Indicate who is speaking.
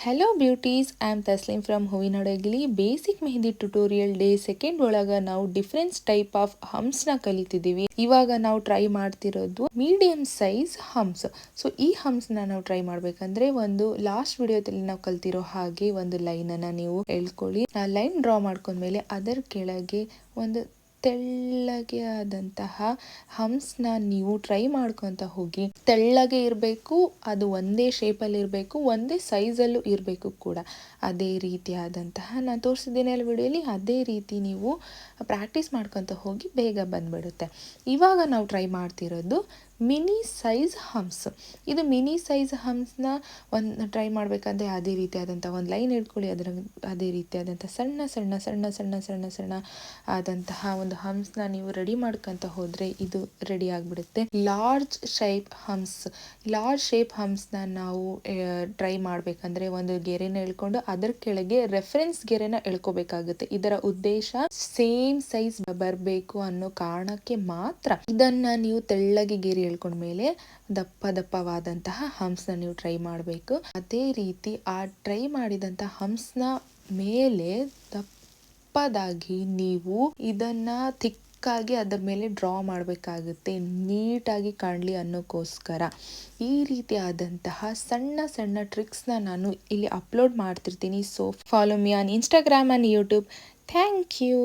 Speaker 1: Hello beauties, I am Taslim from Hoovinahadagali. Basic mehndi tutorial day second ಒಳಗ ನಾವು difference type of ಹಂಪ್ಸ್ನ ಕಲಿತಿದ್ದೀವಿ. ಇವಾಗ ನಾವು ಟ್ರೈ ಮಾಡ್ತಿರೋದು ಮೀಡಿಯಂ ಸೈಜ್ ಹಂಪ್ಸ್. ಸೊ ಈ ಹಂಪ್ಸ್ನ ನಾವು ಟ್ರೈ ಮಾಡ್ಬೇಕಂದ್ರೆ ಒಂದು ಲಾಸ್ಟ್ ವಿಡಿಯೋದಲ್ಲಿ ನಾವು ಕಲ್ತಿರೋ ಹಾಗೆ ಒಂದು ಲೈನನ್ನು ನೀವು ಎಳ್ಕೊಳ್ಳಿ. ಆ ಲೈನ್ ಡ್ರಾ ಮಾಡ್ಕೊಂಡ್ಮೇಲೆ ಅದರ ಕೆಳಗೆ ಒಂದು ತೆಳ್ಳಗೆ ಆದಂತಹ ಹಂಪ್ಸ್ನ ನೀವು ಟ್ರೈ ಮಾಡ್ಕೊತ ಹೋಗಿ. ತೆಳ್ಳಗೆ ಇರಬೇಕು, ಅದು ಒಂದೇ ಶೇಪಲ್ಲಿ ಇರಬೇಕು, ಒಂದೇ ಸೈಜಲ್ಲೂ ಇರಬೇಕು ಕೂಡ. ಅದೇ ರೀತಿಯಾದಂತಹ ನಾನು ತೋರಿಸಿದ್ದೇನೆ ಅಲ್ಲಿ ವಿಡಿಯೋಲಿ, ಅದೇ ರೀತಿ ನೀವು ಪ್ರಾಕ್ಟೀಸ್ ಮಾಡ್ಕೊತ ಹೋಗಿ ಬೇಗ ಬಂದ್ಬಿಡುತ್ತೆ. ಇವಾಗ ನಾವು ಟ್ರೈ ಮಾಡ್ತಿರೋದು ಮಿನಿ ಸೈಜ್ ಹಂಪ್ಸ್. ಇದು ಮಿನಿ ಸೈಜ್ ಹಂಪ್ಸ್ನ ಒಂದು ಟ್ರೈ ಮಾಡಬೇಕಂದ್ರೆ ಅದೇ ರೀತಿಯಾದಂಥ ಒಂದು ಲೈನ್ ಇಟ್ಕೊಳ್ಳಿ. ಅದರ ಅದೇ ರೀತಿಯಾದಂಥ ಸಣ್ಣ ಸಣ್ಣ ಸಣ್ಣ ಸಣ್ಣ ಸಣ್ಣ ಸಣ್ಣ ಆದಂತಹ ಒಂದು ಹಂಪ್ಸ್ನ ನೀವು ರೆಡಿ ಮಾಡ್ಕೊತ ಹೋದರೆ ಇದು ರೆಡಿ ಆಗಿಬಿಡುತ್ತೆ. ಲಾರ್ಜ್ ಶೇಪ್ ಹಂಪ್ಸ್ನ ನಾವು ಟ್ರೈ ಮಾಡಬೇಕಂದ್ರೆ ಒಂದು ಗೆರೆನ ಎಳ್ಕೊಂಡು ಅದರ ಕೆಳಗೆ ರೆಫರೆನ್ಸ್ ಗೆರೆನ ಎಳ್ಕೋಬೇಕಾಗುತ್ತೆ. ಇದರ ಉದ್ದೇಶ ಸೇಮ್ ಸೈಜ್ ಬರಬೇಕು ಅನ್ನೋ ಕಾರಣಕ್ಕೆ ಮಾತ್ರ. ಇದನ್ನ ನೀವು ತೆಳ್ಳಗೆ ಗೆರೆ ಎಳ್ಕೊಂಡ್ಮೇಲೆ ದಪ್ಪವಾದಂತಹ ಹಂಪ್ಸ್ನ ನೀವು ಟ್ರೈ ಮಾಡಬೇಕು. ಅದೇ ರೀತಿ ಆ ಟ್ರೈ ಮಾಡಿದಂತಹ ಹಂಪ್ಸ್ನ ಮೇಲೆ ದಪ್ಪದಾಗಿ ನೀವು ಇದನ್ನ ಥಿಕ್ಕಾಗಿ ಅದರ ಮೇಲೆ ಡ್ರಾ ಮಾಡಬೇಕಾಗುತ್ತೆ, ನೀಟಾಗಿ ಕಾಣಲಿ ಅನ್ನೋಕ್ಕೋಸ್ಕರ. ಈ ರೀತಿಯಾದಂತಹ ಸಣ್ಣ ಸಣ್ಣ ಟ್ರಿಕ್ಸ್ನ ನಾನು ಇಲ್ಲಿ ಅಪ್ಲೋಡ್ ಮಾಡ್ತಿರ್ತೀನಿ. So follow me on Instagram and YouTube. Thank you.